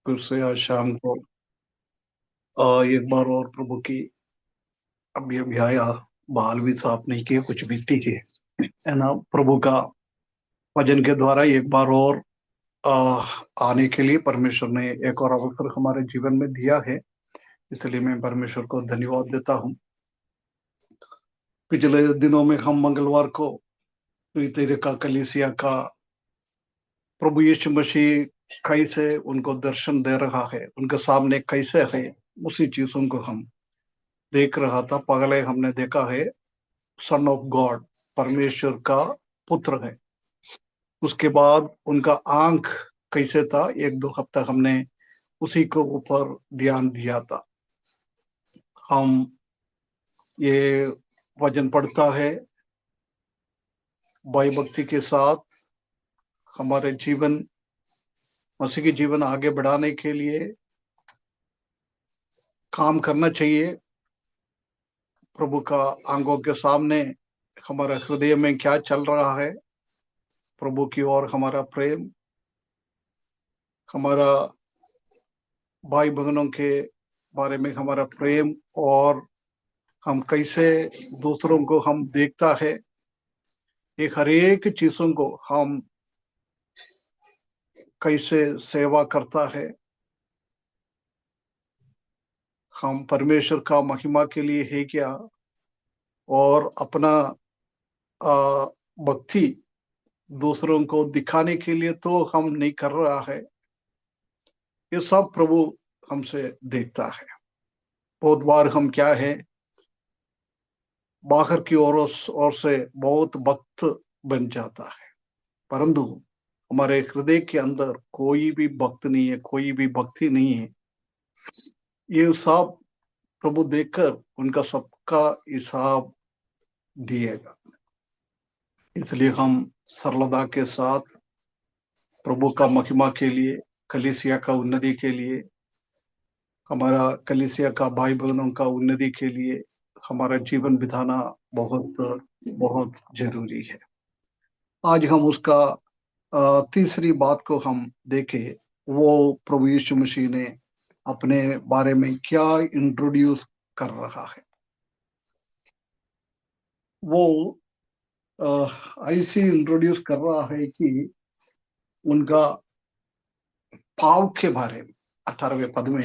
फिर से आज शाम को एक बार और प्रभु की अभी अभी आया। बाल भी साफ नहीं किए, कुछ भी किए, है ना। प्रभु का वचन के द्वारा एक बार और आ, आने के लिए परमेश्वर ने एक और अवसर हमारे जीवन में दिया है। इसलिए मैं परमेश्वर को धन्यवाद देता हूँ। पिछले दिनों में हम मंगलवार को तेरे का कलीसिया का प्रभु यीशु मसीह कैसे उनको दर्शन दे रहा है, उनके सामने कैसे है, उसी चीजों को हम देख रहा था। पहले हमने देखा है सन ऑफ गॉड, परमेश्वर का पुत्र है। उसके बाद उनका आंख कैसे था, एक दो हफ्ता हमने उसी के ऊपर ध्यान दिया था। हम ये वचन पढ़ता है, भय भक्ति के साथ हमारे जीवन, मसीह की जीवन आगे बढ़ाने के लिए काम करना चाहिए। प्रभु का आंखों के सामने हमारे हृदय में क्या चल रहा है, प्रभु की ओर हमारा प्रेम, हमारा भाई बहनों के बारे में हमारा प्रेम, और हम कैसे दूसरों को हम देखता है, ये हर एक चीजों को हम कैसे सेवा करता है, हम परमेश्वर का महिमा के लिए है क्या, और अपना भक्ति दूसरों को दिखाने के लिए तो हम नहीं कर रहा है। ये सब प्रभु हमसे देखता है। बहुत बार हम क्या है, बाहर की ओर से बहुत भक्त बन जाता है, परंतु हमारे हृदय के अंदर कोई भी भक्त नहीं है, कोई भी भक्ति नहीं है। ये सब प्रभु देखकर उनका सबका हिसाब दिएगा। इसलिए हम सरलता के साथ प्रभु का महिमा के लिए, कलीसिया का उन्नति के लिए, हमारा कलीसिया का भाई बहनों का उन्नति के लिए हमारा जीवन बिताना बहुत बहुत जरूरी है। आज हम उसका तीसरी बात को हम देखें। वो प्रभु यीशु मसीह ने अपने बारे में क्या इंट्रोड्यूस कर रहा है। वो ऐसी इंट्रोड्यूस कर रहा है कि उनका पाव के बारे में 18वें पद में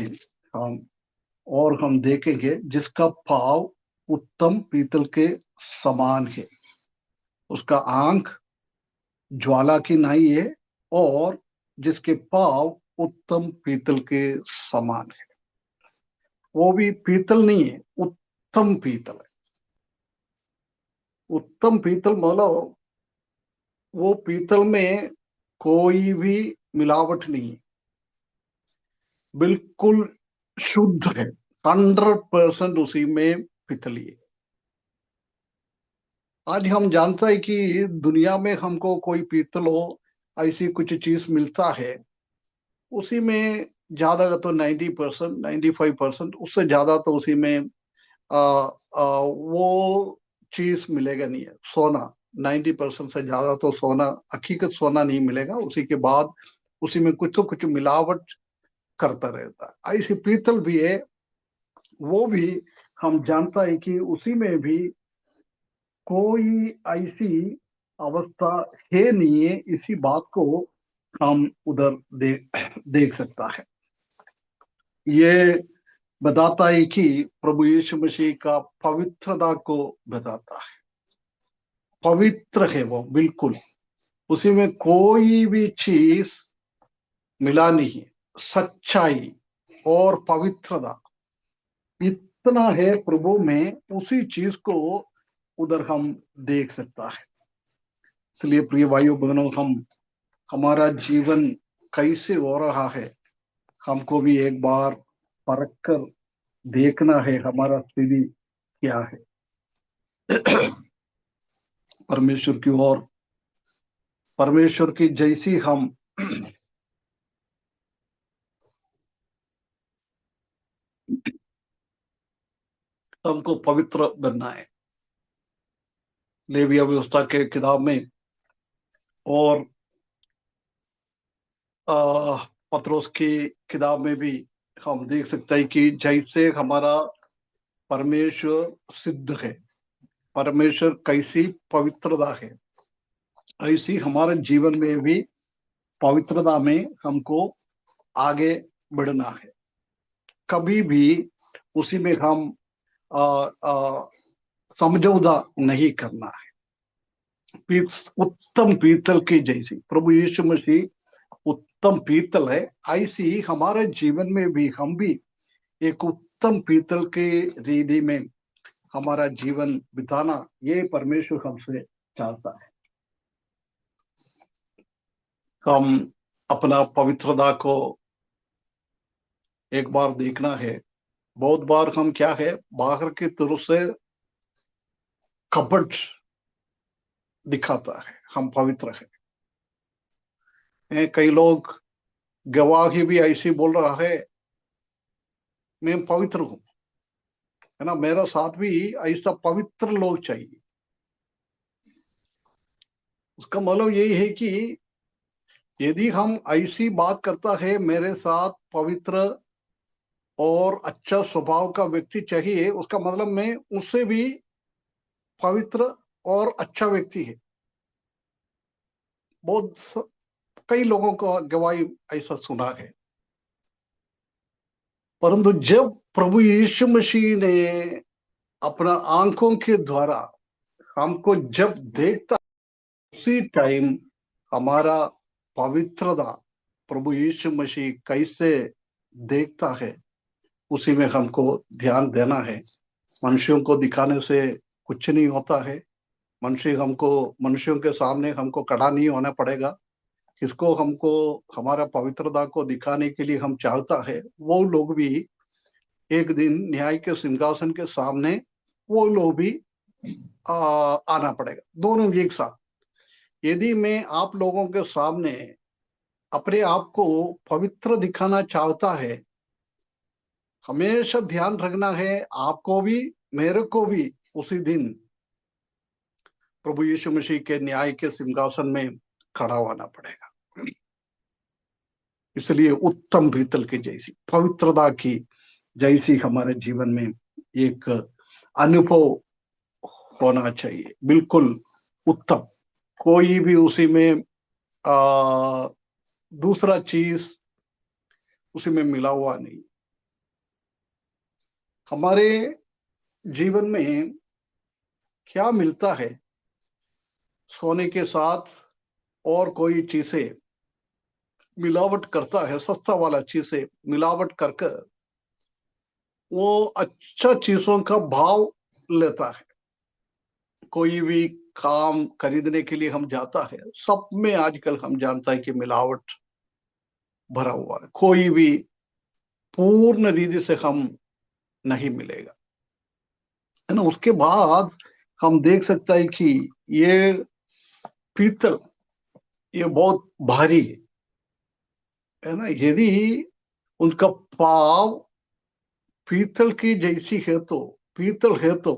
हम हम देखेंगे, जिसका पाव उत्तम पीतल के समान है, उसका आंख ज्वाला की नाई है, और जिसके पाव उत्तम पीतल के समान है। वो भी पीतल नहीं है, उत्तम पीतल है। उत्तम पीतल मतलब वो पीतल में कोई भी मिलावट नहीं है, बिल्कुल शुद्ध है, 100% उसी में पीतली है। आज हम जानते हैं कि दुनिया में हमको कोई पीतल हो ऐसी कुछ चीज मिलता है, उसी में ज्यादा तो 90%, 95%, उससे ज्यादा तो उसी में वो चीज मिलेगा नहीं है। सोना 90% से ज्यादा तो सोना, हकीकत सोना नहीं मिलेगा। उसी के बाद उसी में कुछ तो कुछ मिलावट करता रहता है। ऐसी पीतल भी है, वो भी हम जानता है कि उसी में भी कोई ऐसी अवस्था है नहीं है। इसी बात को हम उधर देख सकता है। ये बताता है कि प्रभु यीशु मसीह का पवित्रता को बताता है। पवित्र है वो बिल्कुल, उसी में कोई भी चीज मिला नहीं है। सच्चाई और पवित्रता इतना है प्रभु में, उसी चीज को उधर हम देख सकता है। इसलिए प्रिय भाइयों बहनों, हम हमारा जीवन कैसे हो रहा है, हमको भी एक बार परख कर देखना है हमारा स्थिति क्या है। परमेश्वर की ओर, परमेश्वर की जैसी हम हमको पवित्र बनना है। लेविया व्यवस्था के किताब में और पत्रोस की किताब में भी हम देख सकते हैं कि जैसे हमारा परमेश्वर सिद्ध है, परमेश्वर कैसी पवित्रता है, ऐसी हमारे जीवन में भी पवित्रता में हमको आगे बढ़ना है। कभी भी उसी में हम समझौता नहीं करना है। उत्तम पीतल की जैसी प्रभु यीशु मसीह उत्तम पीतल है, ऐसी हमारे जीवन में भी हम भी एक उत्तम पीतल के रीति में हमारा जीवन बिताना, ये परमेश्वर हमसे चाहता है। हम अपना पवित्रता को एक बार देखना है। बहुत बार हम क्या है, बाहर की तरफ से कपट दिखाता है हम पवित्र है। कई लोग गवाही भी ऐसी बोल रहा है, मैं पवित्र हूं, है ना, मेरा साथ भी ऐसा पवित्र लोग चाहिए। उसका मतलब यही है कि यदि हम ऐसी बात करता है, मेरे साथ पवित्र और अच्छा स्वभाव का व्यक्ति चाहिए, उसका मतलब मैं उससे भी पवित्र और अच्छा व्यक्ति है। बहुत कई लोगों को गवाही ऐसा सुना है। परंतु जब प्रभु यीशु मसीह ने अपना आंखों के द्वारा हमको जब देखता, उसी टाइम हमारा पवित्रता प्रभु यीशु मसीह कैसे देखता है, उसी में हमको ध्यान देना है। मनुष्यों को दिखाने से कुछ नहीं होता है। मनुष्यों के सामने हमको खड़ा नहीं होना पड़ेगा। किसको हमको हमारा पवित्रता को दिखाने के लिए हम चाहता है, वो लोग भी एक दिन न्याय के सिंहासन के सामने वो लोग भी आना पड़ेगा, दोनों एक साथ। यदि मैं आप लोगों के सामने अपने आप को पवित्र दिखाना चाहता है, हमेशा ध्यान रखना है, आपको भी मेरे को भी उसी दिन प्रभु यीशु मसीह के न्याय के सिंहासन में खड़ा होना पड़ेगा। इसलिए उत्तम पीतल की जैसी पवित्रता की जैसी हमारे जीवन में एक अनुभव होना चाहिए, बिल्कुल उत्तम। कोई भी उसी में दूसरा चीज उसी में मिला हुआ नहीं। हमारे जीवन में क्या मिलता है, सोने के साथ और कोई चीजें मिलावट करता है, सस्ता वाला चीजें मिलावट करके वो अच्छा चीजों का भाव लेता है। कोई भी काम खरीदने के लिए हम जाता है, सब में आजकल हम जानता है कि मिलावट भरा हुआ है। कोई भी पूर्ण रीति से हम नहीं मिलेगा, है ना। उसके बाद हम देख सकते हैं कि ये पीतल ये बहुत भारी है ना। यदि उनका पाव पीतल की जैसी है तो पीतल है तो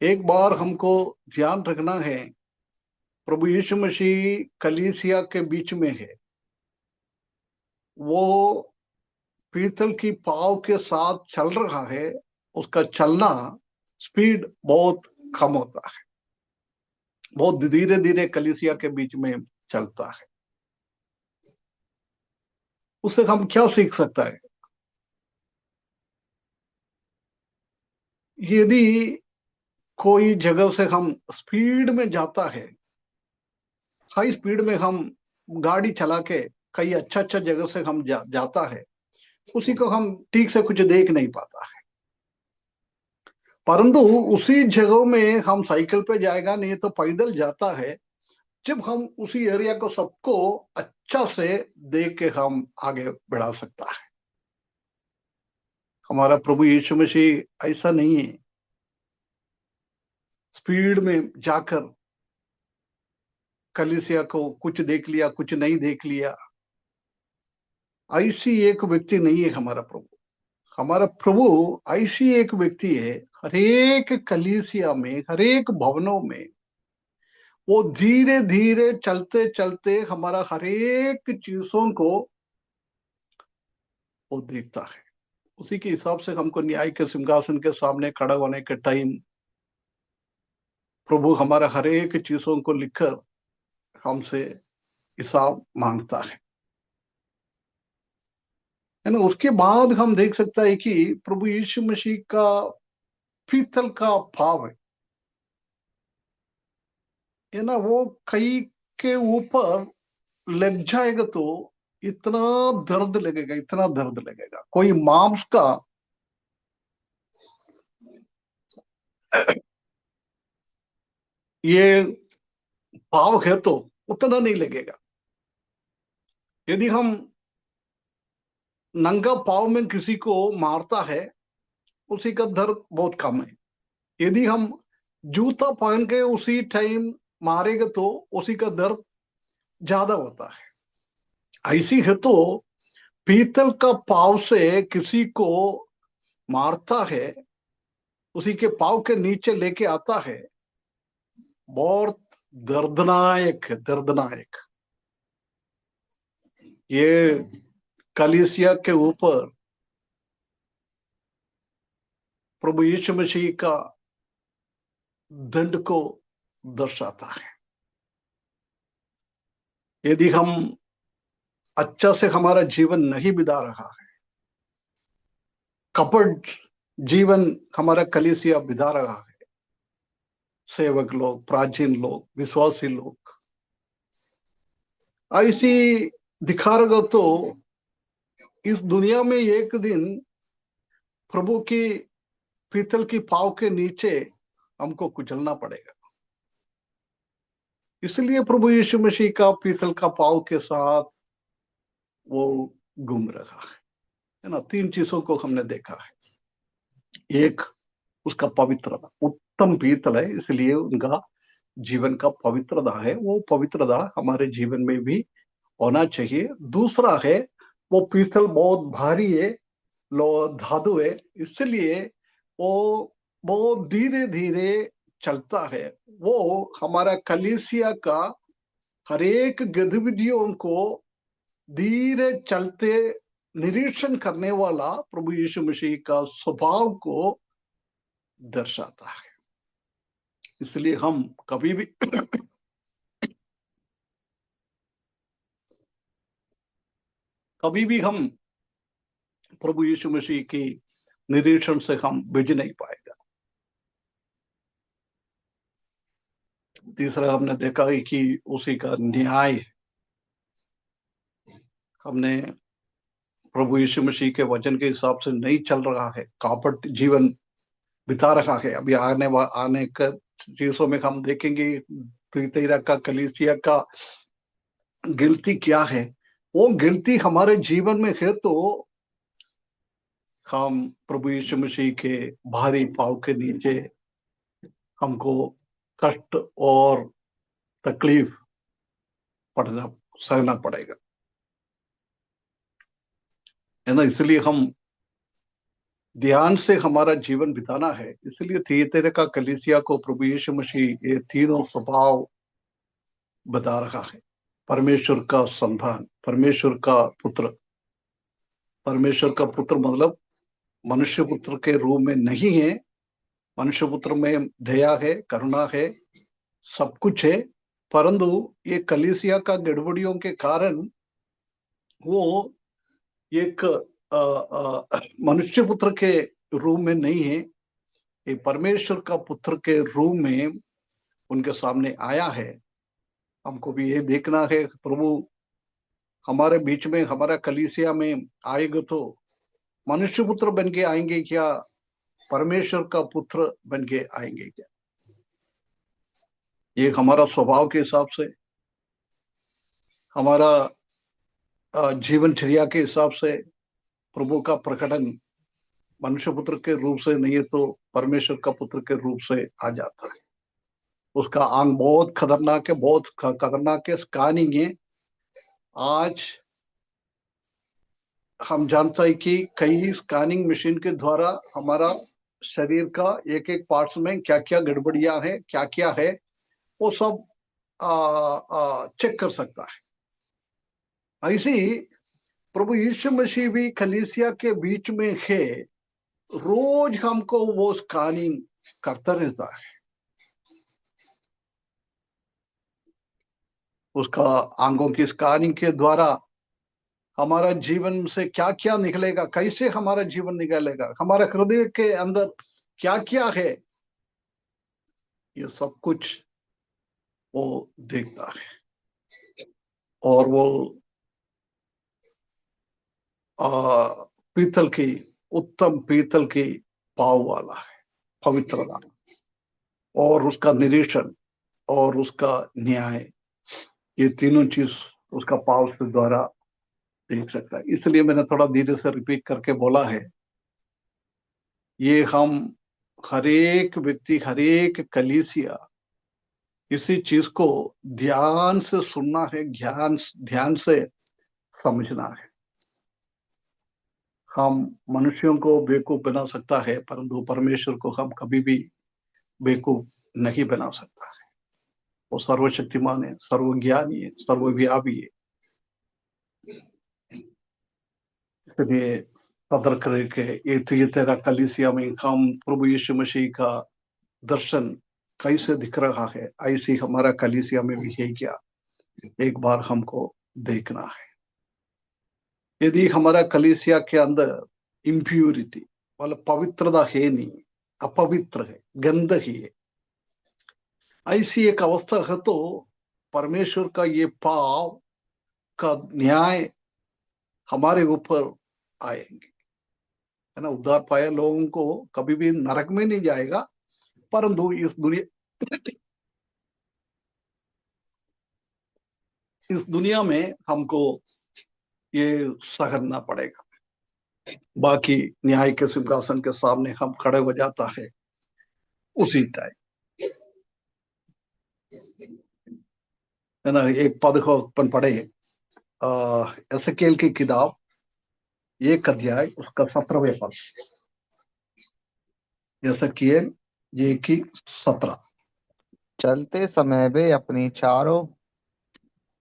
एक बार हमको ध्यान रखना है, प्रभु यीशु मसीह कलीसिया के बीच में है, वो पीतल की पाव के साथ चल रहा है, उसका चलना स्पीड बहुत कम होता है, बहुत धीरे धीरे कलीसिया के बीच में चलता है। उससे हम क्या सीख सकता है, यदि कोई जगह से हम स्पीड में जाता है, हाई स्पीड में हम गाड़ी चला के कई अच्छा अच्छा जगह से हम जाता है, उसी को हम ठीक से कुछ देख नहीं पाता है। परंतु उसी जगह में हम साइकिल पे जाएगा, नहीं तो पैदल जाता है, जब हम उसी एरिया को सबको अच्छा से देख के हम आगे बढ़ा सकता है। हमारा प्रभु यीशु मसीह ऐसा नहीं है, स्पीड में जाकर कलीसिया को कुछ देख लिया कुछ नहीं देख लिया, ऐसी एक व्यक्ति नहीं है हमारा प्रभु। हमारा प्रभु ऐसी एक व्यक्ति है, हरेक कलीसिया में हरेक भवनों में वो धीरे धीरे चलते चलते हमारा हरेक चीजों को वो देखता है। उसी के हिसाब से हमको न्याय के सिंहासन के सामने खड़ा होने के टाइम प्रभु हमारा हर एक चीजों को लिखकर हमसे हिसाब मांगता है ना। उसके बाद हम देख सकता है कि प्रभु यीशु मसीह का पीतल का भाव है ना, वो कई के ऊपर लग जाएगा तो इतना दर्द लगेगा, इतना दर्द लगेगा। कोई मांस का ये भाव है तो उतना नहीं लगेगा। यदि हम नंगा पाव में किसी को मारता है, उसी का दर्द बहुत कम है। यदि हम जूता पहन के उसी टाइम मारेगा तो उसी का दर्द ज्यादा होता है। ऐसी है तो पीतल का पाव से किसी को मारता है, उसी के पाव के नीचे लेके आता है, बहुत दर्दनायक है, दर्दनायक। ये कलीसिया के ऊपर प्रभु यीशु मसीह का दंड को दर्शाता है। यदि हम अच्छा से हमारा जीवन नहीं बिता रहा है, कपट जीवन हमारा कलीसिया बिता रहा है, सेवक लोग, प्राचीन लोग, विश्वासी लोग ऐसी दिखा रहा तो इस दुनिया में एक दिन प्रभु की पीतल की पाव के नीचे हमको कुचलना पड़ेगा। इसलिए प्रभु यीशु मसीह का पीतल का पाव के साथ वो घूम रहा है ना। तीन चीजों को हमने देखा है। एक, उसका पवित्रता, उत्तम पीतल है, इसलिए उनका जीवन का पवित्रता है, वो पवित्रता हमारे जीवन में भी होना चाहिए। दूसरा है, वो पीतल बहुत भारी है, लो धातु है, इसलिए वो बहुत धीरे धीरे चलता है। वो हमारा कलीसिया का हर एक गतिविधियों को धीरे चलते निरीक्षण करने वाला प्रभु यीशु मसीह का स्वभाव को दर्शाता है। इसलिए हम कभी भी कभी भी हम प्रभु यीशु मसीह की निरीक्षण से हम बिज नहीं पाएगा। तीसरा हमने देखा है कि उसी का न्याय, हमने प्रभु यीशु मसीह के वचन के हिसाब से नहीं चल रहा है, कापट जीवन बिता रहा है। अभी आने का चीजों में हम देखेंगे तीतैरा का, कलीसिया का गिनती क्या है। वो गिनती हमारे जीवन में है तो हम प्रभु यीशु मसीह के भारी पाव के नीचे हमको कष्ट और तकलीफ पड़ना सहना पड़ेगा, है ना। इसलिए हम ध्यान से हमारा जीवन बिताना है। इसलिए थिएटर का कलीसिया को प्रभु यीशु मसीह ये तीनों स्वभाव बता रहा है। परमेश्वर का संतान, परमेश्वर का पुत्र। परमेश्वर का पुत्र मतलब मनुष्य पुत्र के रूप में नहीं है। मनुष्य पुत्र में दया है, करुणा है, सब कुछ है, परंतु ये कलीसिया का गड़बड़ियों के कारण वो एक मनुष्य पुत्र के रूप में नहीं है, ये परमेश्वर का पुत्र के रूप में उनके सामने आया है। हमको भी ये देखना है, प्रभु हमारे बीच में, हमारा कलीसिया में आएगा तो मनुष्य पुत्र बन के आएंगे क्या, परमेश्वर का पुत्र बन के आएंगे क्या। ये हमारा स्वभाव के हिसाब से, हमारा जीवनचर्या के हिसाब से प्रभु का प्रकटन मनुष्य पुत्र के रूप से नहीं है तो परमेश्वर का पुत्र के रूप से आ जाता है। उसका अंग बहुत खतरनाक है, बहुत खतरनाक है, स्कैनिंग है। आज हम जानते हैं कि कई स्कैनिंग मशीन के द्वारा हमारा शरीर का एक एक पार्ट्स में क्या क्या गड़बड़ियां है, क्या क्या है, वो सब चेक कर सकता है। ऐसी प्रभु यीशु मसीह भी कलीसिया के बीच में है, रोज हमको वो स्कैनिंग करता रहता है। उसका आंखों की स्कैनिंग के द्वारा हमारा जीवन से क्या क्या निकलेगा, कैसे हमारा जीवन निकलेगा, हमारे हृदय के अंदर क्या क्या है, ये सब कुछ वो देखता है। और वो पीतल की, उत्तम पीतल की पाव वाला है, पवित्रता और उसका निरीक्षण और उसका न्याय, ये तीनों चीज उसका पाव के द्वारा देख सकता है। इसलिए मैंने थोड़ा धीरे से रिपीट करके बोला है, ये हम हरेक व्यक्ति, हरेक कलीसिया इसी चीज को ध्यान से सुनना है, ध्यान ध्यान से समझना है। हम मनुष्यों को बेवकूफ बना सकता है, परंतु परमेश्वर को हम कभी भी बेवकूफ नहीं बना सकता है। वो सर्वशक्तिमान है, सर्वज्ञानी है, सर्वव्यापी है। इसलिए कदर करके ये तेरा कलीसिया में हम प्रभु यीशु मसीह का दर्शन कैसे दिख रहा है, ऐसे हमारा कलीसिया में भी है क्या, एक बार हमको देखना है। यदि हमारा कलीसिया के अंदर इम्प्यूरिटी मतलब पवित्रता है नहीं, अपवित्र है, गंदगी है, ऐसी एक अवस्था है, तो परमेश्वर का ये पाव का न्याय हमारे ऊपर आएंगे, है ना। उद्धार पाया लोगों को कभी भी नरक में नहीं जाएगा, परंतु इस दुनिया में हमको ये सहना पड़ेगा। बाकी न्याय के सिंहासन के सामने हम खड़े हो जाता है उसी टाइम, है ना। एक पद को अपन पढ़े, एसकेल की किताब 1 अध्याय उसका 17वें पद। एसकेल 1:17। चलते समय वे अपनी चारों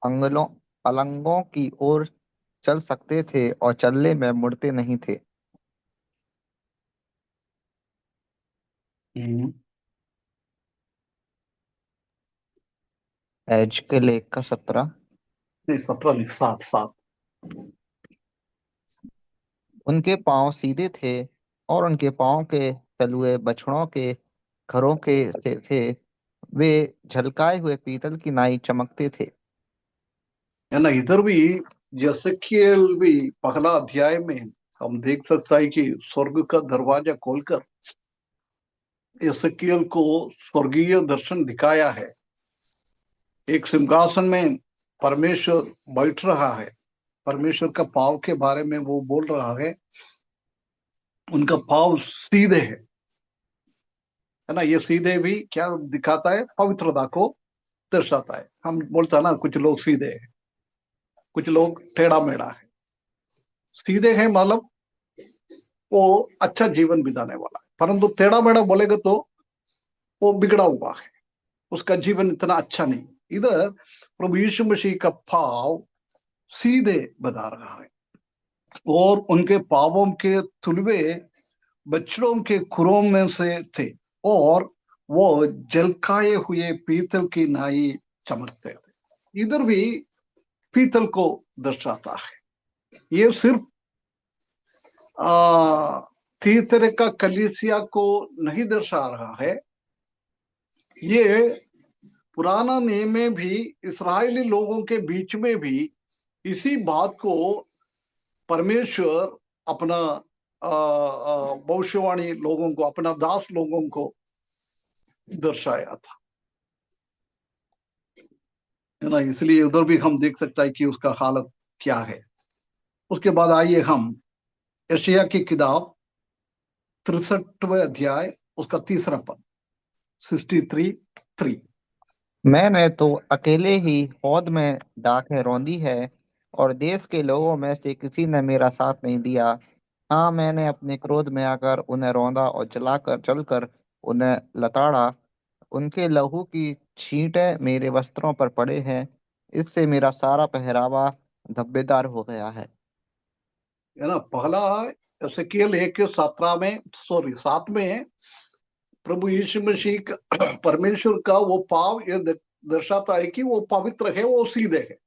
अंगलों अलंगों की ओर चल सकते थे और चलने में मुड़ते नहीं थे। एज के लेख का 17। नहीं, 17 नहीं, 7:7। उनके पांव सीधे थे और उनके पांव के तलुए बछड़ों के खरों के से थे। वे झलकाए हुए पीतल की नाई चमकते थे। है ना। इधर भी यसेकिएल भी पहला अध्याय में हम देख सकता है कि स्वर्ग का दरवाजा खोलकर यसेकिएल को स्वर्गीय दर्शन दिखाया है। एक सिंहासन में परमेश्वर बैठ रहा है, परमेश्वर का पाव के बारे में वो बोल रहा है, उनका पाव सीधे है ना। ये सीधे भी क्या दिखाता है, पवित्रता को दर्शाता है। हम बोलते हैं ना, कुछ लोग सीधे हैं, कुछ लोग टेढ़ा मेढ़ा है। सीधे हैं मतलब वो अच्छा जीवन बिताने वाला है, परंतु टेढ़ा मेढ़ा बोलेगा तो वो बिगड़ा हुआ है, उसका जीवन इतना अच्छा नहीं। इधर प्रभु यीशु मसीह का पाव सीधे बता रहा है, और उनके पावों के तुलवे बछड़ों के खुरों में से थे, और वो जलकाए हुए पीतल की नाई चमकते थे। इधर भी पीतल को दर्शाता है। ये सिर्फ तीतरे का कलीसिया को नहीं दर्शा रहा है, ये पुराना नियम में भी इस्राएली लोगों के बीच में भी इसी बात को परमेश्वर अपना भविष्यवाणी लोगों को, अपना दास लोगों को दर्शाया था, है ना। इसलिए उधर भी हम देख सकता है कि उसका हालत क्या है। उसके बाद आइए हम यशायाह की किताब 63वें अध्याय उसका 3रा पद, 63:3। मैंने तो अकेले ही हौद में डाकें रौंदी है और देश के लोगों में से किसी ने मेरा साथ नहीं दिया। हाँ, मैंने अपने क्रोध में आकर उन्हें रौंदा और जलाकर जलकर उन्हें लताड़ा। उनके लहू की छींटें मेरे वस्त्रों पर पड़े हैं। इससे मेरा सारा पहरावा धब्बेदार हो गया है। है ना। पहला एसेकियल 1:17 में, सॉरी 7 में, प्रभु यीशु मसीह का परमेश्वर का वो पाव ये दर्शाता है कि वो पवित्र है, वो सीधे है।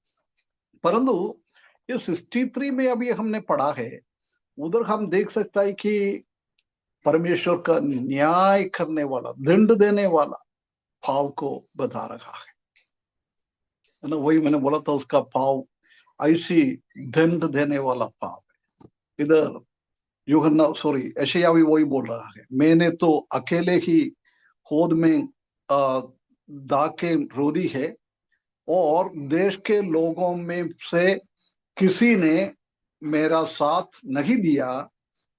परंतु ये 63 में अभी हमने पढ़ा है, उधर हम देख सकता है कि परमेश्वर का न्याय करने वाला, दंड देने वाला पाव को बता रहा है ना। वही मैंने बोला था, उसका पाव ऐसी दंड देने वाला पाव है। इधर यूहन्ना, सॉरी यशायाह भी वही बोल रहा है, मैंने तो अकेले ही होद में दाग के रोदी है, और देश के लोगों में से किसी ने मेरा साथ नहीं दिया।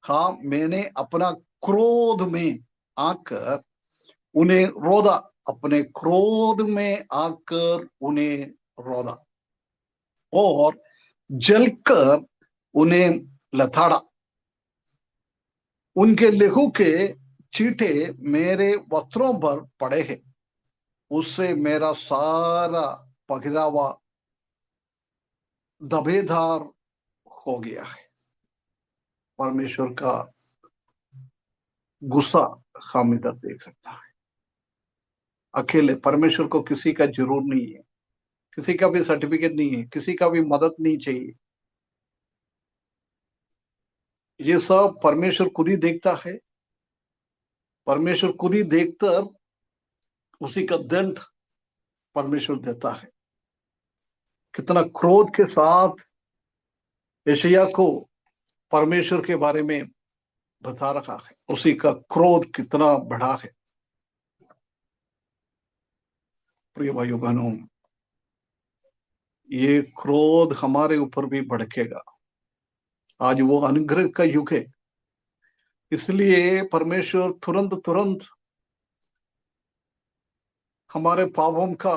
हाँ, मैंने अपना क्रोध में आकर उन्हें रोदा, अपने क्रोध में आकर उन्हें रोदा, और जलकर उन्हें लथाड़ा। उनके लहू के चीटे मेरे वस्त्रों पर पड़े हैं, उससे मेरा सारा पहरावा धब्बेदार हो गया है। परमेश्वर का गुस्सा हम इधर देख सकता है। अकेले परमेश्वर को किसी का जरूर नहीं है, किसी का भी सर्टिफिकेट नहीं है, किसी का भी मदद नहीं चाहिए। ये सब परमेश्वर खुद ही देखता है। परमेश्वर खुद ही देखकर उसी का दंड परमेश्वर देता है। कितना क्रोध के साथ यशायाह को परमेश्वर के बारे में बता रखा है, उसी का क्रोध कितना बड़ा है। प्रिय भाइयों बहनों, ये क्रोध हमारे ऊपर भी भड़केगा। आज वो अनुग्रह का युग है, इसलिए परमेश्वर तुरंत तुरंत हमारे पापों का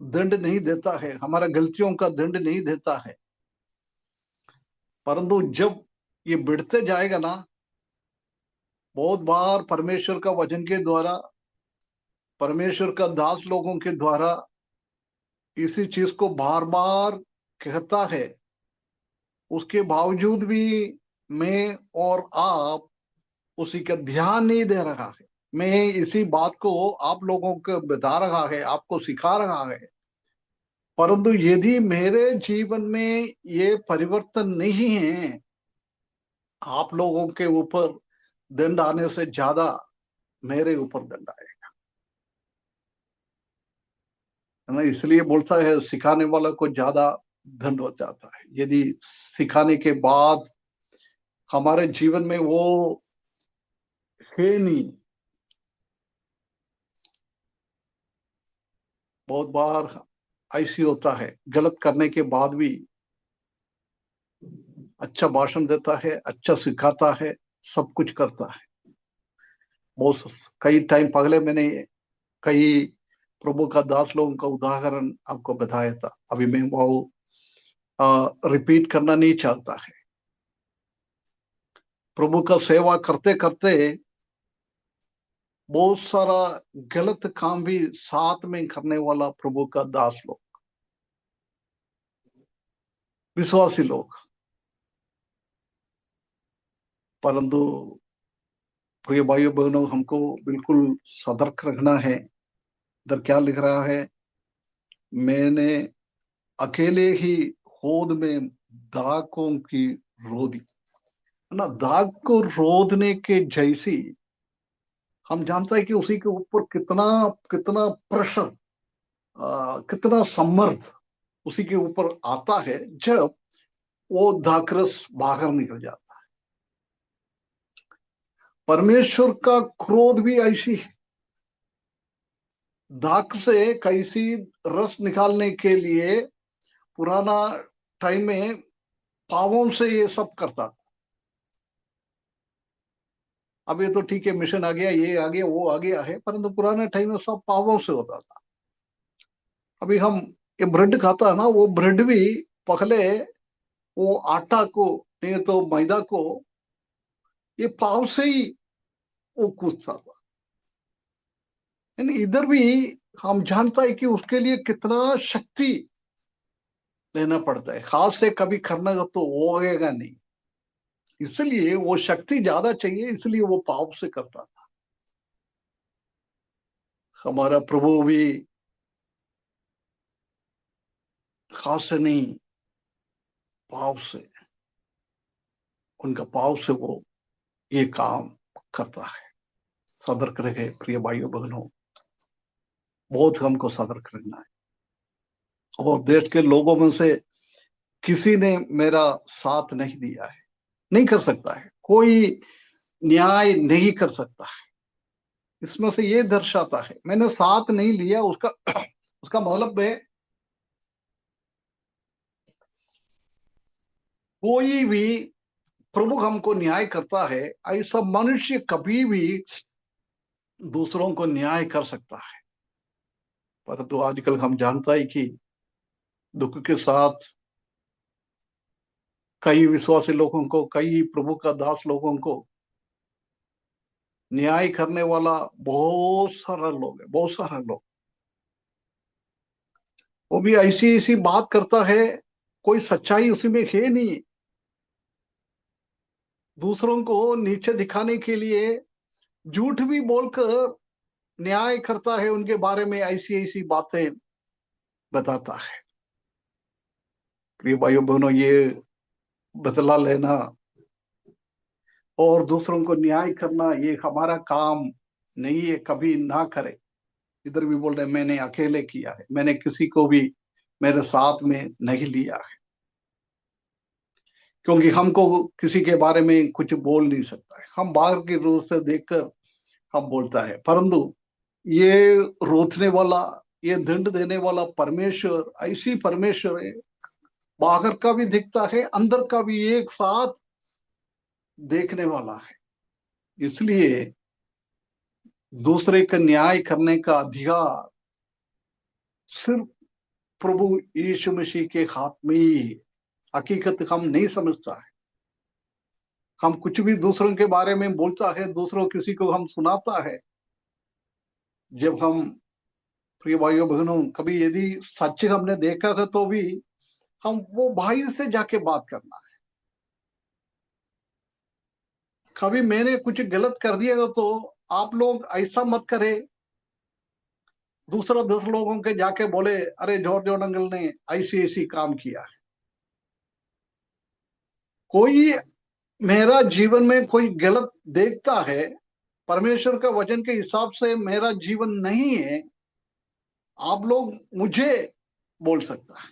दंड नहीं देता है, हमारा गलतियों का दंड नहीं देता है। परंतु जब ये बढ़ते जाएगा ना, बहुत बार परमेश्वर का वचन के द्वारा, परमेश्वर का दास लोगों के द्वारा इसी चीज को बार बार कहता है, उसके बावजूद भी मैं और आप उसी का ध्यान नहीं दे रहा है। मैं इसी बात को आप लोगों को बता रहा है, आपको सिखा रहा है। परंतु यदि मेरे जीवन में ये परिवर्तन नहीं है, आप लोगों के ऊपर दंड आने से ज्यादा मेरे ऊपर दंड आएगा, है ना। इसलिए बोलता है, सिखाने वाला को ज्यादा दंड हो जाता है। यदि सिखाने के बाद हमारे जीवन में वो है नहीं। बहुत बार ऐसी होता है, गलत करने के बाद भी अच्छा भाषण देता है, अच्छा सिखाता है, सब कुछ करता है। बहुत कई टाइम पहले मैंने कई प्रभु का दास लोगों का उदाहरण आपको बताया था, अभी मैं वो रिपीट करना नहीं चाहता है। प्रभु का सेवा करते करते बहुत सारा गलत काम भी साथ में करने वाला प्रभु का दास लोग, विश्वासी लोग। परंतु प्रिय भाइयों बहनों, हमको बिल्कुल सतर्क रखना है। इधर क्या लिख रहा है, मैंने अकेले ही होद में दागों की रोदी, है ना। दाग को रोदने के जैसी हम जानते हैं कि उसी के ऊपर कितना कितना प्रेशर, कितना सम्मर्द उसी के ऊपर आता है जब वो दाखरस बाहर निकल जाता है। परमेश्वर का क्रोध भी ऐसी है, दाख से कैसी रस निकालने के लिए पुराना टाइम में पावों से ये सब करता था। अब ये तो ठीक है, मिशन आ गया, ये आ गया, वो आ गया है, परंतु पुराने टाइम में सब पावों से होता था। अभी हम ये ब्रेड खाता है ना, वो ब्रेड भी पहले वो आटा को, नहीं तो मैदा को, ये पाव से ही वो कूदता था। यानी इधर भी हम जानता है कि उसके लिए कितना शक्ति लेना पड़ता है। हाथ से कभी करना तो वो होगा नहीं, इसलिए वो शक्ति ज्यादा चाहिए, इसलिए वो पाप से करता था। हमारा प्रभु भी खास से नहीं, पाप से, उनका पाप से वो ये काम करता है। सतर्क रहे प्रिय भाइयों बहनों, बहुत हमको सतर्क रहना है। और देश के लोगों में से किसी ने मेरा साथ नहीं दिया है, नहीं कर सकता है, कोई न्याय नहीं कर सकता है। इसमें से ये दर्शाता है, मैंने साथ नहीं लिया, उसका उसका मतलब है कोई भी प्रभु हमको न्याय करता है, ऐसा मनुष्य कभी भी दूसरों को न्याय कर सकता है। परंतु आजकल हम जानता है कि दुख के साथ कई विश्वासी लोगों को, कई प्रभु का दास लोगों को न्याय करने वाला बहुत सारा लोग है, बहुत सारा लोग। वो भी ऐसी ऐसी बात करता है, कोई सच्चाई उसी में है नहीं। दूसरों को नीचे दिखाने के लिए झूठ भी बोलकर न्याय करता है, उनके बारे में ऐसी ऐसी बातें बताता है। प्रिय भाइयों बहनों, ये बदला लेना और दूसरों को न्याय करना ये हमारा काम नहीं है, कभी ना करे। इधर भी बोल रहे मैंने अकेले किया है, मैंने किसी को भी मेरे साथ में नहीं लिया है, क्योंकि हमको किसी के बारे में कुछ बोल नहीं सकता है। हम बाहर की रूप से देखकर हम बोलता है, परंतु ये रोकने वाला, ये दंड देने वाला परमेश्वर ऐसी परमेश्वर है, बाहर का भी दिखता है, अंदर का भी एक साथ देखने वाला है। इसलिए दूसरे का न्याय करने का अधिकार सिर्फ प्रभु यीशु मसीह के हाथ में ही है। हकीकत हम नहीं समझता है, हम कुछ भी दूसरों के बारे में बोलता है, दूसरों किसी को हम सुनाता है। जब हम, प्रिय भाइयों बहनों, कभी यदि सच हमने देखा था तो भी हम वो भाई से जाके बात करना है। कभी मैंने कुछ गलत कर दिया तो आप लोग ऐसा मत करे दूसरा 10 लोगों के जाके बोले अरे जॉर्ज अंकल ने ऐसी ऐसी काम किया है। कोई मेरा जीवन में कोई गलत देखता है, परमेश्वर का वचन के हिसाब से मेरा जीवन नहीं है, आप लोग मुझे बोल सकता है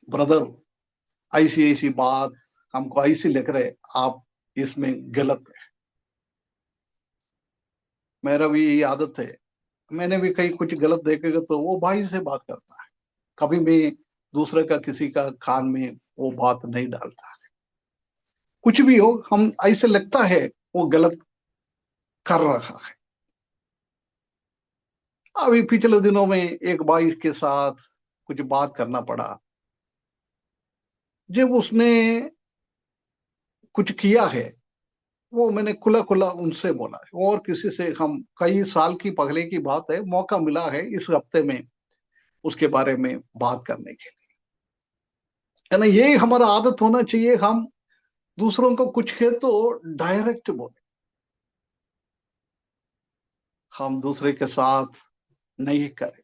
ब्रदर ऐसी ऐसी बात हमको ऐसी लग रहे, आप इसमें गलत है। मेरा भी यही आदत है, मैंने भी कहीं कुछ गलत देखेगा तो वो भाई से बात करता है, कभी मैं दूसरे का किसी का कान में वो बात नहीं डालता। कुछ भी हो, हम ऐसे लगता है वो गलत कर रहा है। अभी पिछले दिनों में एक भाई के साथ कुछ बात करना पड़ा, जब उसने कुछ किया है वो मैंने खुला खुला उनसे बोला है, और किसी से हम कई साल की पहले की बात है, मौका मिला है इस हफ्ते में उसके बारे में बात करने के लिए। है ना, यही हमारा आदत होना चाहिए, हम दूसरों को कुछ है तो डायरेक्ट बोले। हम दूसरे के साथ नहीं करें।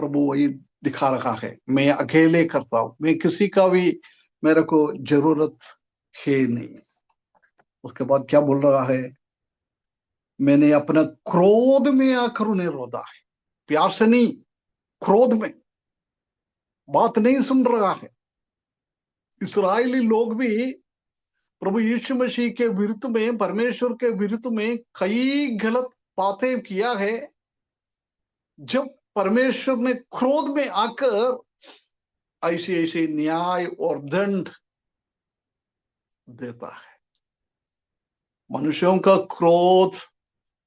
प्रभु वही दिखा रहा है, मैं अकेले करता हूं, मैं किसी का भी मेरे को जरूरत है नहीं। उसके बाद क्या बोल रहा है, मैंने अपना क्रोध में आकर उन्हें रोदा है। प्यार से नहीं, क्रोध में, बात नहीं सुन रहा है। इसराइली लोग भी प्रभु यीशु मसीह के विरुद्ध में, परमेश्वर के विरुद्ध में कई गलत बातें किया है। जब परमेश्वर ने क्रोध में आकर ऐसे ऐसे न्याय और दंड देता है। मनुष्यों का क्रोध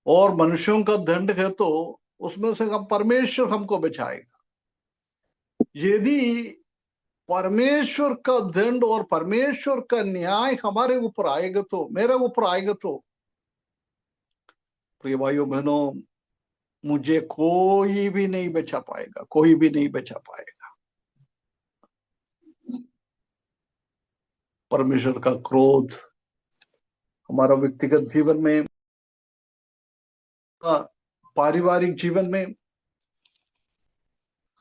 और मनुष्यों का दंड है तो उसमें से हम परमेश्वर हमको बचाएगा। यदि परमेश्वर का दंड और परमेश्वर का न्याय हमारे ऊपर आएगा तो, मेरे ऊपर आएगा तो, प्रिय भाइयों बहनों, मुझे कोई भी नहीं बचा पाएगा, कोई भी नहीं बचा पाएगा। परमेश्वर का क्रोध हमारा व्यक्तिगत जीवन में, पारिवारिक जीवन में,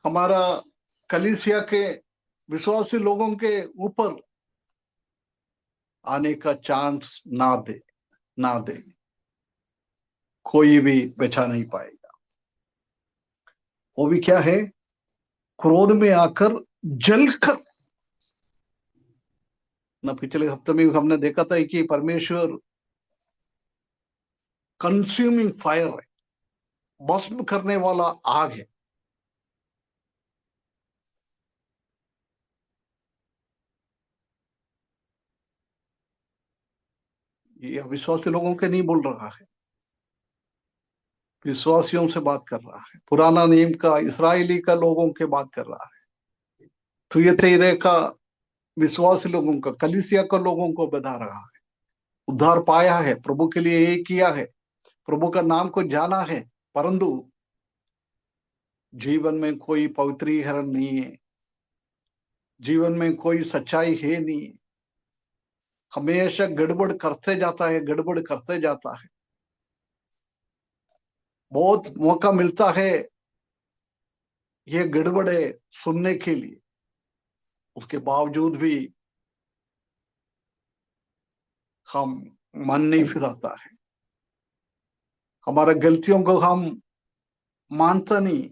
हमारा कलीसिया के विश्वासी लोगों के ऊपर आने का चांस ना दे, कोई भी बचा नहीं पाएगा। वो भी क्या है, क्रोध में आकर जलकर। ना पिछले हफ्ते में हमने देखा था कि परमेश्वर कंज्यूमिंग फायर है, भस्म करने वाला आग है। ये अविश्वासी लोगों के नहीं बोल रहा है, विश्वासियों से बात कर रहा है, पुराना नियम का इस्राएली का लोगों के बात कर रहा है, थुयतैरे का विश्वासी लोगों का, कलीसिया का लोगों को बता रहा है। उद्धार पाया है, प्रभु के लिए ये किया है, प्रभु का नाम को जाना है, परंतु जीवन में कोई पवित्रीकरण नहीं है, जीवन में कोई सच्चाई है नहीं, हमेशा गड़बड़ करते जाता है, गड़बड़ करते जाता है। बहुत मौका मिलता है ये गड़बड़े सुनने के लिए, उसके बावजूद भी हम मन नहीं फिराता है, हमारा गलतियों को हम मानता नहीं।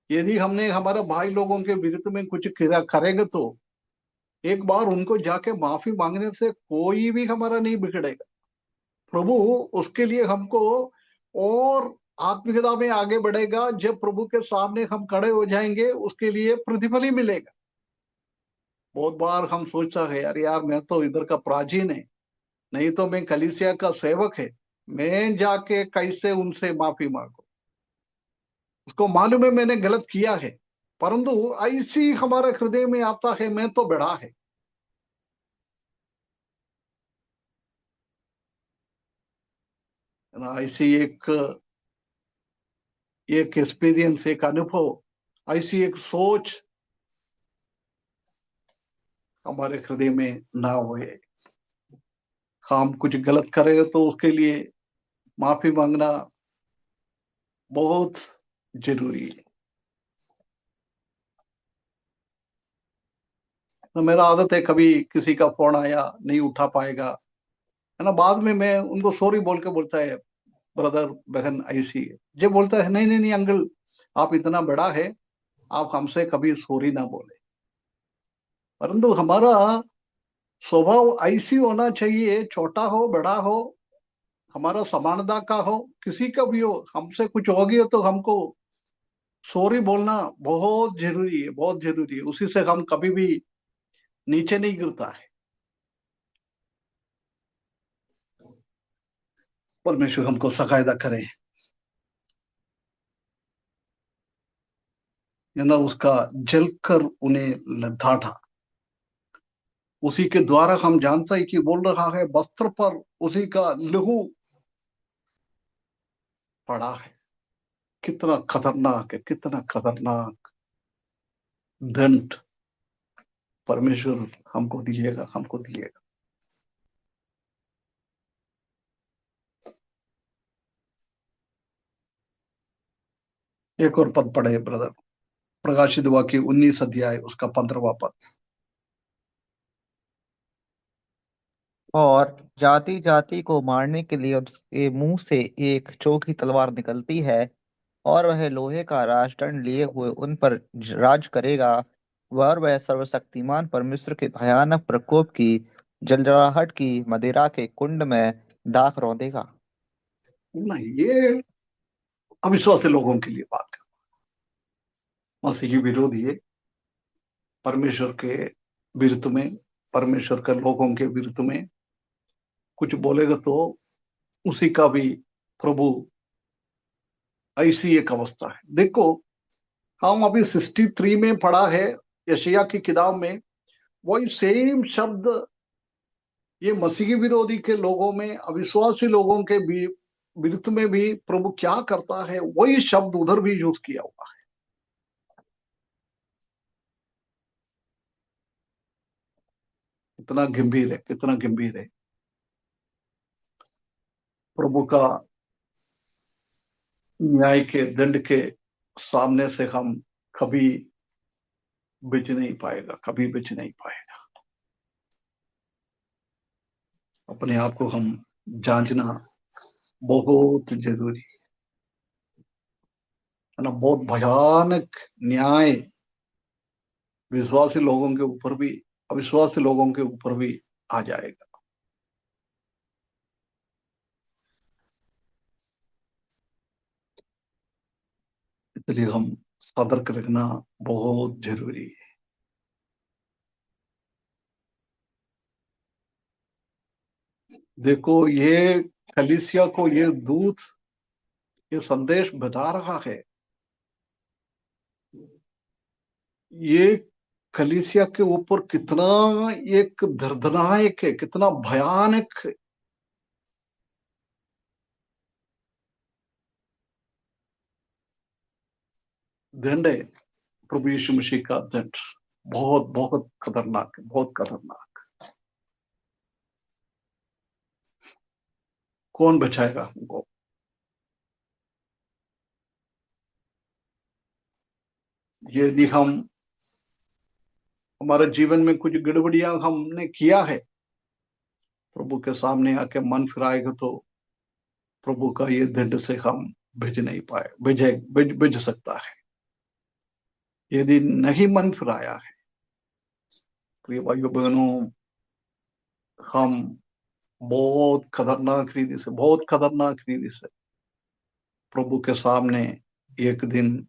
यदि हमने हमारे भाई लोगों के विरुद्ध में कुछ करेंगे तो एक बार उनको जाके माफी मांगने से कोई भी हमारा नहीं बिगड़ेगा। प्रभु उसके लिए हमको और आत्मिकता में आगे बढ़ेगा। जब प्रभु के सामने हम खड़े हो जाएंगे, उसके लिए प्रतिफल ही मिलेगा। बहुत बार हम सोचता है, यार यार मैं तो इधर का प्राचीन है, नहीं तो मैं कलीसिया का सेवक है, मैं जाके कैसे उनसे माफी मांगू। उसको मालूम है मैंने गलत किया है, परंतु ऐसी हमारे हृदय में आता है मैं तो बड़ा है। ना ऐसी एक एक्सपीरियंस, एक अनुभव, ऐसी एक सोच हमारे हृदय में ना होए। हम कुछ गलत करें तो उसके लिए माफी मांगना बहुत जरूरी है। तो मेरा आदत है, कभी किसी का फोन आया नहीं उठा पाएगा, है ना, बाद में मैं उनको सॉरी बोल के बोलता है, ब्रदर बहन ऐसी है। जो बोलता है नहीं नहीं नहीं अंकल, आप इतना बड़ा है, आप हमसे कभी सॉरी ना बोले। परंतु हमारा स्वभाव ऐसी होना चाहिए, छोटा हो बड़ा हो, हमारा समानता का हो, किसी का भी हो, हमसे कुछ हो गया तो हमको सॉरी बोलना बहुत जरूरी है, बहुत जरूरी है। उसी से हम कभी भी नीचे नहीं गिरता है। परमेश्वर हमको सहायता करे, है ना, उसका जलकर उन्हें ढांढा। उसी के द्वारा हम जानते हैं कि बोल रहा है, वस्त्र पर उसी का लहू पड़ा है। कितना खतरनाक है, कितना खतरनाक दंड परमेश्वर हमको दिएगा, हमको दिएगा। एक और पद पढ़े ब्रदर, प्रकाशित वाक्य 19 अध्याय उसका 15वां पद। और जाति जाति को मारने के लिए उसके मुंह से एक चोखी तलवार निकलती है, और वह लोहे का राजदंड लिए हुए उन पर राज करेगा। वह सर्वशक्तिमान परमेश्वर के भयानक प्रकोप की जलजलाहट की मदिरा के कुंड में दाख रौंदेगा। नहीं, ये अविश्वासी लोगों के लिए बात कर, मसीही विरोधी है, परमेश्वर के विरुद्ध में, परमेश्वर के लोगों के विरुद्ध में कुछ बोलेगा तो उसी का भी प्रभु, ऐसी एक अवस्था है। देखो, हम अभी 63 में पढ़ा है यशायाह की किताब में, वही सेम शब्द ये मसीही विरोधी के लोगों में, अविश्वासी लोगों के भी विरुद्ध में भी प्रभु क्या करता है, वही शब्द उधर भी यूज किया हुआ है। कितना गंभीर है, कितना गंभीर है। प्रभु का न्याय के दंड के सामने से हम कभी बच नहीं पाएगा, कभी बच नहीं पाएगा। अपने आप को हम जांचना बहुत जरूरी है ना। बहुत भयानक न्याय विश्वासी लोगों के ऊपर भी, अविश्वासी लोगों के ऊपर भी आ जाएगा। इसलिए हम सतर्क रखना बहुत जरूरी है। देखो, ये कलीसिया को ये दूत ये संदेश बता रहा है। ये कलीसिया के ऊपर कितना एक दर्दनाक है, कितना भयानक है। दंड है प्रभु यीशु मसीह का दंड। बहुत बहुत खतरनाक है, बहुत खतरनाक। कौन बचाएगा हमको? यदि हम हमारे जीवन में कुछ गड़बड़ियां हमने किया है, प्रभु के सामने आके मन फिराएगा तो प्रभु का ये दंड से हम बच नहीं पाए, बच सकता है। यदि नहीं मन फिराया है, प्रिय भाइयों बहनों, हम बहुत खतरनाक रीति से, बहुत खतरनाक रीति से प्रभु के सामने एक दिन,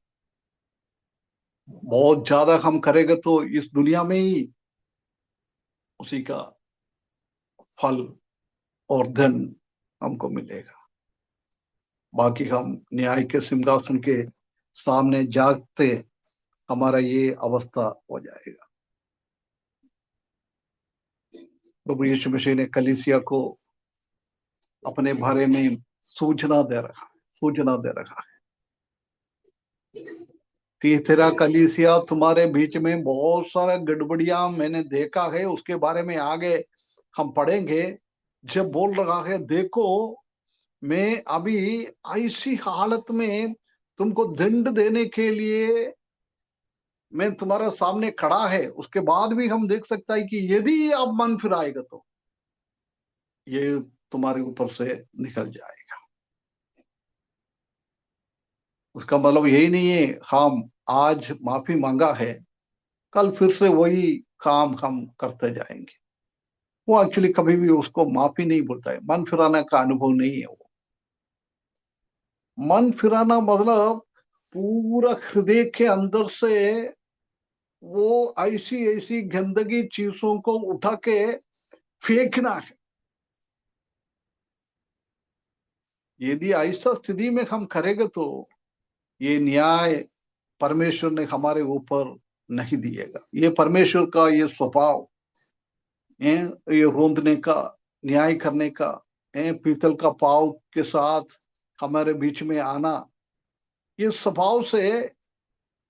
बहुत ज्यादा हम करेंगे तो इस दुनिया में ही उसी का फल और धन हमको मिलेगा। बाकी हम न्याय के सिंहासन के सामने जागते हमारा ये अवस्था हो जाएगा। प्रभु यीशु मसीह ने कलीसिया को अपने बारे में सूचना दे रखा है, सूचना दे रखा है। तीसरा कलीसिया, तुम्हारे बीच में बहुत सारा गड़बड़ियां मैंने देखा है, उसके बारे में आगे हम पढ़ेंगे। जब बोल रहा है, देखो मैं अभी ऐसी हालत में तुमको दंड देने के लिए मैं तुम्हारे सामने खड़ा है, उसके बाद भी हम देख सकता है कि यदि आप मन फिराएगा तो ये तुम्हारे ऊपर से निकल जाएगा। उसका मतलब यही नहीं है हम आज माफी मांगा है, कल फिर से वही काम हम करते जाएंगे। वो एक्चुअली कभी भी उसको माफी नहीं बोलता है, मन फिराने का अनुभव नहीं है वो। मन फिराना मतलब पूरा हृदय के अंदर से वो ऐसी ऐसी गंदगी चीजों को उठा के फेंकना है। यदि ऐसा स्थिति में हम करेंगे तो ये न्याय परमेश्वर ने हमारे ऊपर नहीं दिएगा। ये परमेश्वर का ये स्वभाव है, ये रोंदने का, न्याय करने का, पीतल का पाव के साथ हमारे बीच में आना, ये स्वभाव से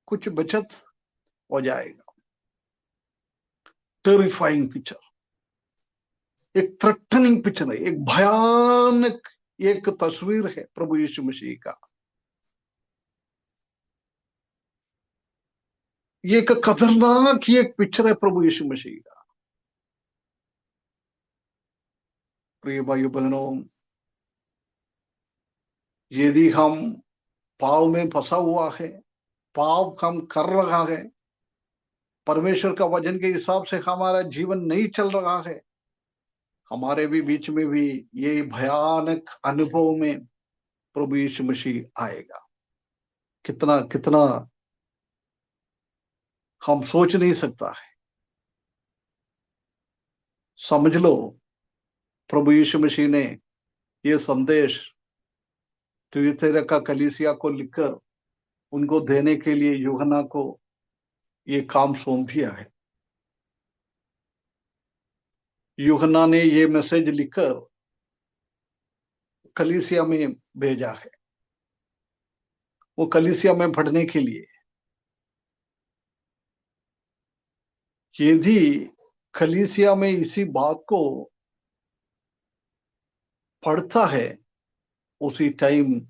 कुछ बचत हो जाएगा। टेरिफाइंग पिक्चर, एक थ्रेटनिंग पिक्चर है, एक भयानक एक तस्वीर है प्रभु यीशु मसीह का। ये एक खतरनाक एक पिक्चर है प्रभु यीशु मसीह का। प्रिय भाइयों बहनों, यदि हम पाव में फंसा हुआ है, पाप हम कर रहा है, परमेश्वर का वचन के हिसाब से हमारा जीवन नहीं चल रहा है, हमारे भी बीच में भी ये भयानक अनुभव में प्रभु यीशु मसीह आएगा। कितना कितना हम सोच नहीं सकता है। समझ लो, प्रभु यीशु मसीह ने ये संदेश थियुतिरा का कलीसिया को लिखकर उनको देने के लिए यूहन्ना को ये काम सौंप दिया है। यूहन्ना ने ये मैसेज लिखकर कलीसिया में भेजा है, वो कलीसिया में पढ़ने के लिए। यदि कलीसिया में इसी बात को पढ़ता है, उसी टाइम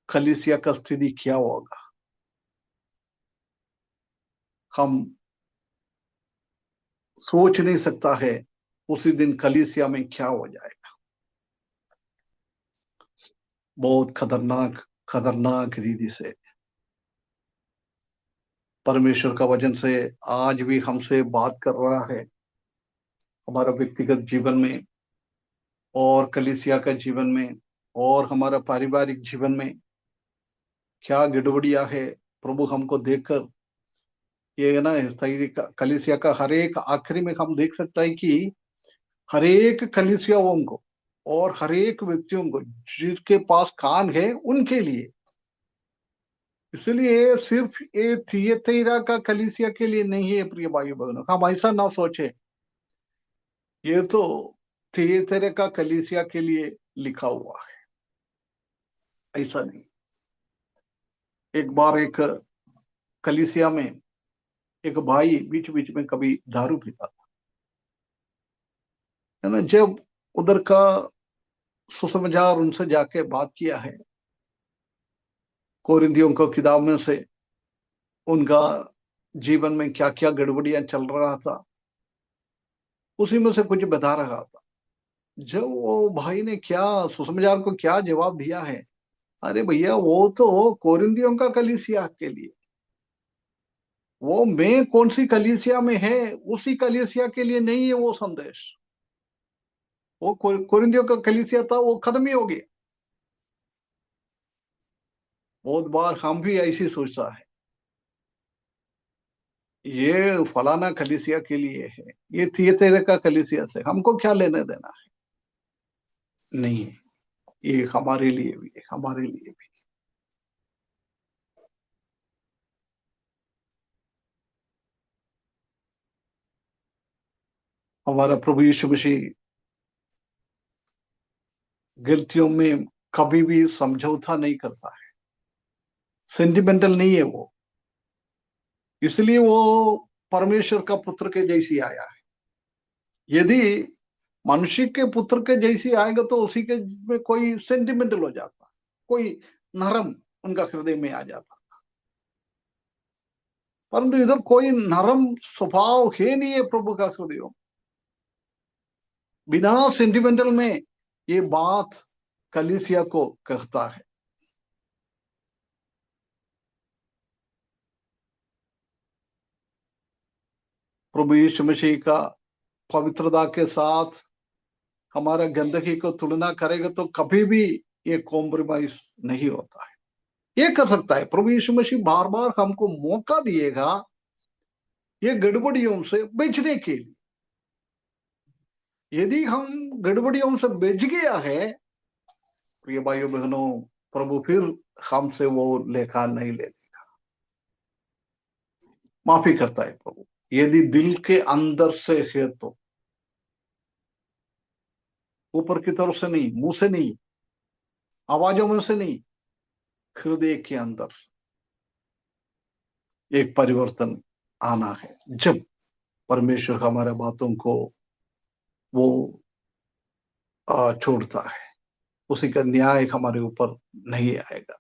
कलीसिया का स्थिति क्या होगा हम सोच नहीं सकता है। उसी दिन कलीसिया में क्या हो जाएगा। बहुत खतरनाक खतरनाक रीति से परमेश्वर का वचन से आज भी हमसे बात कर रहा है, हमारा व्यक्तिगत जीवन में और कलीसिया का जीवन में और हमारा पारिवारिक जीवन में क्या गड़बड़ियां है। प्रभु हमको देखकर ये है ना, सही कलीसिया का हर एक आखिरी में हम देख सकता है कि हर एक कलीसियाओं को और हर एक व्यक्तियों को जिसके पास कान है उनके लिए, इसलिए सिर्फ ये थिएतेरा का कलीसिया के लिए नहीं है प्रिय भाई बहनों, हम ऐसा ना सोचे ये तो थिएतेरा का कलीसिया के लिए लिखा हुआ है, ऐसा नहीं। एक बार एक कलीसिया में एक भाई बीच बीच में कभी दारू पीता था, है ना। जब उधर का सुसमाचार उनसे जाके बात किया है, कोरिन्थियों को किताब में से उनका जीवन में क्या क्या गड़बड़ियां चल रहा था, उसी में से कुछ बता रहा था। जब वो भाई ने क्या सुसमाचार को क्या जवाब दिया है, अरे भैया वो तो कोरिन्थियों का कलीसिया के लिए, वो मैं कौन सी कलीसिया में है उसी कलीसिया के लिए नहीं है वो संदेश। वो कोरिन्थियों का कलीसिया था, वो खत्म ही हो गया। बहुत बार हम भी ऐसी सोचता है, ये फलाना कलीसिया के लिए है, ये थिएतेरे का कलीसिया से हमको क्या लेने देना है। नहीं, ये हमारे लिए भी है, हमारे लिए भी। हमारा प्रभु यीशु मसीह गलतियों में कभी भी समझौता नहीं करता है, सेंटिमेंटल नहीं है वो। इसलिए वो परमेश्वर का पुत्र के जैसी आया है। यदि मनुष्य के पुत्र के जैसी आएगा तो उसी के में कोई सेंटिमेंटल हो जाता, कोई नरम उनका हृदय में आ जाता। परंतु इधर कोई नरम स्वभाव है नहीं है प्रभु का हृदय में। बिना सेंटिमेंटल में ये बात कलीसिया को कहता है। प्रभु यीशु मसीह का पवित्रता के साथ हमारा गंदगी को तुलना करेगा तो कभी भी ये कॉम्प्रोमाइज नहीं होता है। ये कर सकता है प्रभु यीशु मसीह, बार बार हमको मौका दिएगा ये गड़बड़ियों से बचने के लिए। यदि हम गड़बड़ियों से बच गया है प्रिय भाइयों बहनों, प्रभु फिर हमसे वो लेखा नहीं ले लेगा, माफी करता है प्रभु। यदि दिल के अंदर से है तो, ऊपर की तरफ से नहीं, मुंह से नहीं, आवाजों में से नहीं, हृदय के अंदर एक परिवर्तन आना है। जब परमेश्वर हमारे बातों को वो छोड़ता है, उसी का न्याय हमारे ऊपर नहीं आएगा।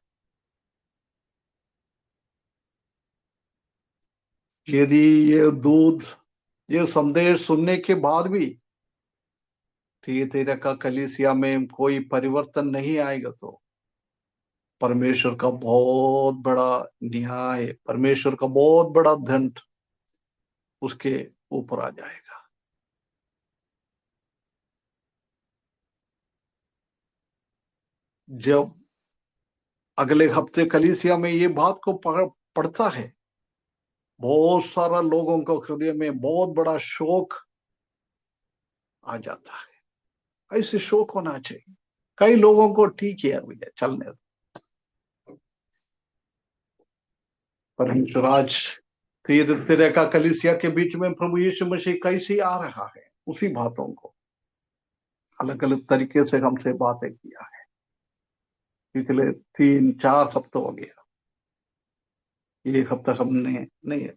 यदि ये दूध, ये संदेश सुनने के बाद भी थिएतेरा का कलीसिया में कोई परिवर्तन नहीं आएगा तो परमेश्वर का बहुत बड़ा न्याय, परमेश्वर का बहुत बड़ा दंड उसके ऊपर आ जाएगा। जब अगले हफ्ते कलीसिया में ये बात को पढ़ता है, बहुत सारा लोगों को हृदय में बहुत बड़ा शोक आ जाता है। ऐसे शोक होना चाहिए। कई लोगों को ठीक है भैया चलने दो, परमेश्वर आज थिएतेरा का कलीसिया के बीच में प्रभु यीशु मसीह कैसे आ रहा है, उसी बातों को अलग अलग तरीके से हमसे बातें किया है पिछले 3-4 हफ्तों हो गया। ये अब तक हमने नहीं,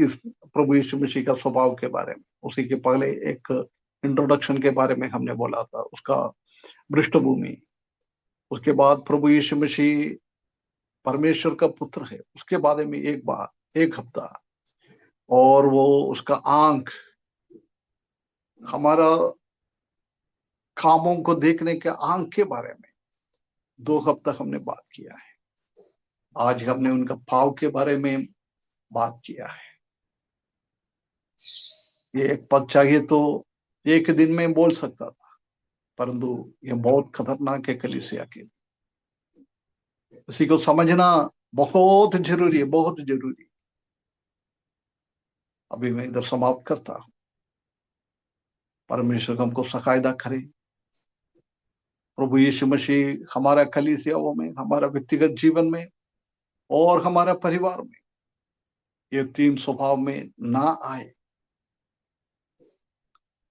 इस प्रभु यीशु मसीह का स्वभाव के बारे में, उसी के पहले एक इंट्रोडक्शन के बारे में हमने बोला था, उसका पृष्ठभूमि। उसके बाद प्रभु यीशु मसीह परमेश्वर का पुत्र है, उसके बारे में एक बार एक हफ्ता, और वो उसका आंख हमारा कामों को देखने के आंख के बारे में 2 हफ्ता हमने बात किया है। आज हमने उनका भाव के बारे में बात किया है। ये एक पद चाहिए तो एक दिन में बोल सकता था, परंतु ये बहुत खतरनाक है कलीसिया के लिए। इसी को समझना बहुत जरूरी है, बहुत जरूरी। अभी मैं इधर समाप्त करता हूं। परमेश्वर हमको सकायदा करे। प्रभु यीशु मसीह हमारा कलीसियाओं में, हमारा व्यक्तिगत जीवन में और हमारा परिवार में ये 3 स्वभाव में ना आए।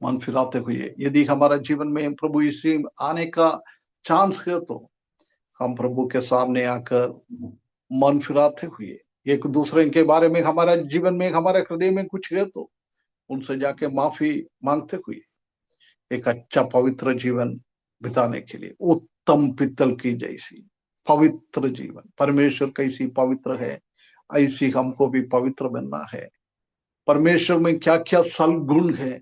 मन फिराते हुए, यदि हमारा जीवन में प्रभु यीशु आने का चांस है तो हम प्रभु के सामने आकर मन फिराते हुए, एक दूसरे के बारे में, हमारा जीवन में, हमारे हृदय में कुछ है तो उनसे जाके माफी मांगते हुए एक अच्छा पवित्र जीवन बिताने के लिए, उत्तम पित्तल की जैसी पवित्र जीवन, परमेश्वर कैसी पवित्र है ऐसी हमको भी पवित्र बनना है। परमेश्वर में क्या क्या सलगुण है,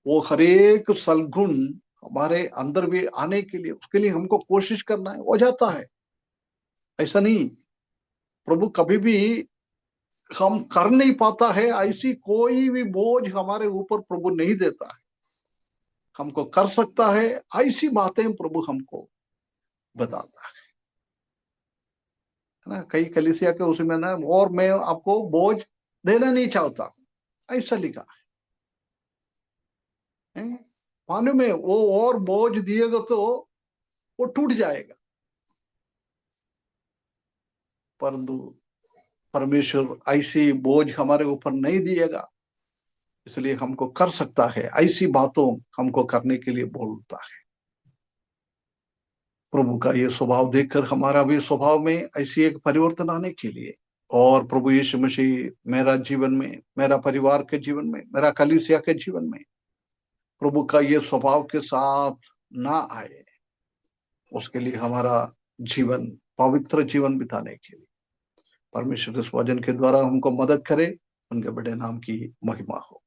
वो हरेक सलगुण हमारे अंदर भी आने के लिए, उसके लिए हमको कोशिश करना है। हो जाता है, ऐसा नहीं। प्रभु कभी भी हम कर नहीं पाता है ऐसी कोई भी बोझ हमारे ऊपर प्रभु नहीं देता है। हमको कर सकता है ऐसी बातें प्रभु हमको बताता है ना। कई कलीसिया के उसमें ना, और मैं आपको बोझ देना नहीं चाहता, ऐसा लिखा है। मालूम है, वो और बोझ दिएगा तो वो टूट जाएगा, परंतु परमेश्वर ऐसी बोझ हमारे ऊपर नहीं दिएगा। इसलिए हमको कर सकता है ऐसी बातों हमको करने के लिए बोलता है। प्रभु का ये स्वभाव देखकर हमारा भी स्वभाव में ऐसी एक परिवर्तन आने के लिए, और प्रभु यीशु मसीह मेरा जीवन में, मेरा परिवार के जीवन में, मेरा कलीसिया के जीवन में प्रभु का ये स्वभाव के साथ ना आए, उसके लिए हमारा जीवन पवित्र जीवन बिताने के लिए परमेश्वर इस वचन के द्वारा हमको मदद करे। उनके बड़े नाम की महिमा हो।